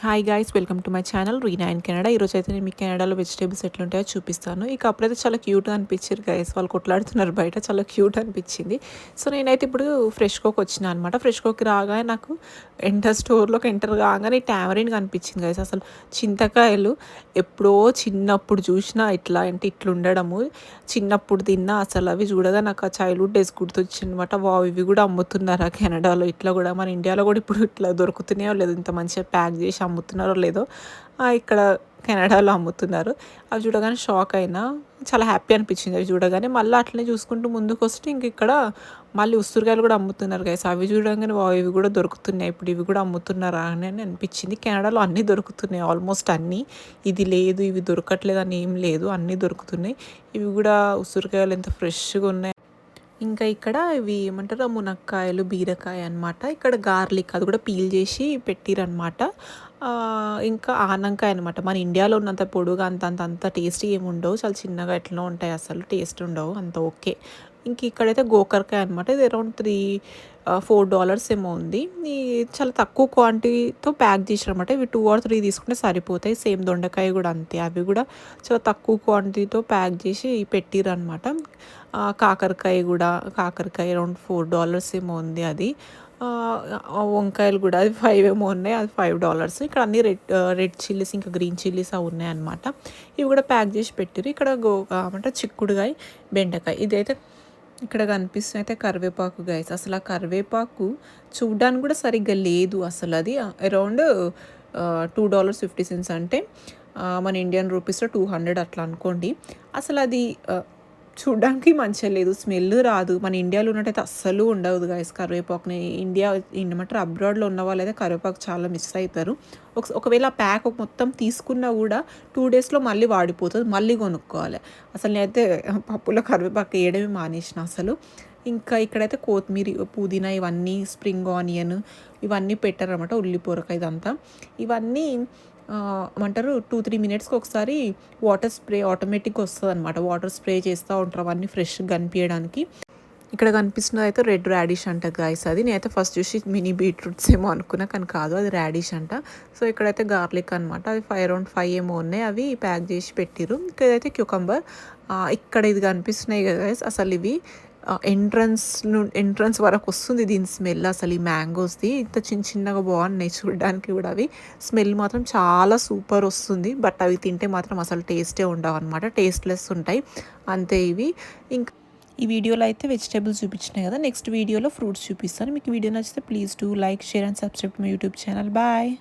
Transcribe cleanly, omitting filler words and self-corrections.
Hi guys, welcome to my channel Reena in Canada. ఈరోజు అయితే నేను మీకు కెనడాలో వెజిటేబుల్స్ ఎట్లుంటాయో చూపిస్తాను. ఇక అప్పుడైతే చాలా క్యూట్గా అనిపించారు గైస్, వాళ్ళు కొట్లాడుతున్నారు బయట, చాలా క్యూట్ అనిపించింది. సో నేనైతే ఇప్పుడు ఫ్రెష్కోకి వచ్చిన అనమాట. ఫ్రెష్కోకి రాగానే నాకు స్టోర్లోకి ఎంటర్ కాగానే టామరిన్ కనిపించింది గైస్. అసలు చింతకాయలు ఎప్పుడో చిన్నప్పుడు చూసినా ఇట్లా అంటే ఇట్లా ఉండడము, చిన్నప్పుడు తిన్నా. అసలు అవి చూడగా నాకు ఆ చైల్డ్హుడ్ డేస్ గుర్తొచ్చింది అనమాట. వావ్, ఇవి కూడా అమ్ముతున్నారా కెనడాలో? ఇట్లా కూడా మన ఇండియాలో కూడా ఇప్పుడు ఇట్లా దొరుకుతున్నాయో లేదు, ఇంత మంచిగా ప్యాక్ చేసి అమ్ముతున్నారో లేదో ఇక్కడ కెనడాలో అమ్ముతున్నారు. అవి చూడగానే షాక్ అయినా, చాలా హ్యాపీ అనిపించింది అవి చూడగానే. మళ్ళీ అట్లనే చూసుకుంటూ ముందుకు వస్తే ఇంక ఇక్కడ మళ్ళీ ఉస్తురకాయలు కూడా అమ్ముతున్నారు గైస్. అవి చూడగానే వా, ఇవి కూడా దొరుకుతున్నాయి, ఇప్పుడు ఇవి కూడా అమ్ముతున్నారా అని అనిపించింది. కెనడాలో అన్నీ దొరుకుతున్నాయి, ఆల్మోస్ట్ అన్నీ. ఇది లేదు ఇవి దొరకట్లేదు అని ఏం లేదు, అన్నీ దొరుకుతున్నాయి. ఇవి కూడా ఉసిరికాయలు ఎంత ఫ్రెష్గా ఉన్నాయి. ఇంకా ఇక్కడ ఇవి ఏమంటారు, మునక్కాయలు, బీరకాయ అనమాట. ఇక్కడ గార్లిక్ అది కూడా పీల్ చేసి పెట్టిరనమాట. ఇంకా ఆనంకాయ అనమాట. మన ఇండియాలో ఉన్నంత పొడుగా అంత టేస్టీ ఏమి ఉండవు, చాలా చిన్నగా ఎట్లా ఉంటాయి, అసలు టేస్ట్ ఉండవు అంత. ఓకే. ఇంక ఇక్కడైతే గోకరకాయ అనమాట. ఇది అరౌండ్ $4 ఏమో ఉంది. ఈ చాలా తక్కువ క్వాంటిటీతో ప్యాక్ చేసారనమాట. ఇవి 2 or 3 తీసుకుంటే సరిపోతాయి. సేమ్ దొండకాయ కూడా అంతే, అవి కూడా చాలా తక్కువ క్వాంటిటీతో ప్యాక్ చేసి పెట్టిరనమాట. కాకరకాయ అరౌండ్ $4 ఏమో ఉంది అది. వంకాయలు కూడా అది 5 ఏమో ఉన్నాయి, అది $5. ఇక్కడ అన్ని రెడ్ చిల్లీస్ ఇంకా గ్రీన్ చిల్లీస్ అవి ఉన్నాయన్నమాట. ఇవి కూడా ప్యాక్ చేసి పెట్టారు. ఇక్కడ అంటే చిక్కుడుగాయ, బెండకాయ. ఇదైతే ఇక్కడ కనిపిస్తుంది అయితే కరివేపాకు గైస్. అసలు ఆ కరివేపాకు చూడ్డానికి కూడా సరిగ్గా లేదు అసలు. అది అరౌండ్ $2.50 అంటే మన ఇండియన్ రూపీస్లో 200 అట్లా అనుకోండి. అసలు అది చూడ్డానికి మంచిగా లేదు, స్మెల్ రాదు. మన ఇండియాలో ఉన్నట్టయితే అస్సలు ఉండదు గైస్ కరివేపాకుని. ఏమంటారు, అబ్రాడ్లో ఉన్న వాళ్ళు అయితే కరివేపాకు చాలా మిస్ అవుతారు. ఒకవేళ ఆ ప్యాక్ మొత్తం తీసుకున్నా కూడా 2 daysలో మళ్ళీ వాడిపోతుంది, మళ్ళీ కొనుక్కోవాలి. అసలు నేనైతే పప్పులో కరివేపాకు వేయడమే మానేసిన అసలు. ఇంకా ఇక్కడైతే కొత్తిమీర, పుదీనా, ఇవన్నీ స్ప్రింగ్ ఆనియన్ ఇవన్నీ పెట్టారనమాట. ఉల్లిపొరక ఇదంతా, ఇవన్నీ ఏమంటారు 2-3 minutesకి ఒకసారి వాటర్ స్ప్రే ఆటోమేటిక్గా వస్తుంది అనమాట. వాటర్ స్ప్రే చేస్తూ ఉంటారు అవన్నీ ఫ్రెష్గా కనిపించడానికి. ఇక్కడ కనిపిస్తున్నది అయితే రెడ్ రాడిష్ అంట గాయస్. అది నేనైతే ఫస్ట్ చూసి మినీ బీట్రూట్స్ ఏమో అనుకున్నా, కానీ కాదు, అది రాడిష్ అంట. సో ఇక్కడైతే గార్లిక్ అనమాట. అవి అరౌండ్ 5 ఏమో ఉన్నాయి, అవి ప్యాక్ చేసి పెట్టిరు. ఇక్కడైతే క్యూకంబర్. ఇక్కడ ఇది కనిపిస్తున్నాయి కదా గైస్, అసలు ఇవి ఎంట్రన్స్ వరకు వస్తుంది దీని స్మెల్. అసలు ఈ మ్యాంగోస్ది ఇంత చిన్నగా బాగున్నాయి చూడడానికి కూడా. అవి స్మెల్ మాత్రం చాలా సూపర్ వస్తుంది, బట్ అవి తింటే మాత్రం అసలు టేస్టే ఉండవు అనమాట, టేస్ట్లెస్ ఉంటాయి అంతే ఇవి. ఇంకా ఈ వీడియోలో అయితే వెజిటేబుల్స్ చూపించినాయి కదా, నెక్స్ట్ వీడియోలో ఫ్రూట్స్ చూపిస్తాను. మీకు వీడియో నచ్చితే please do like, share and subscribe to my YouTube channel. Bye.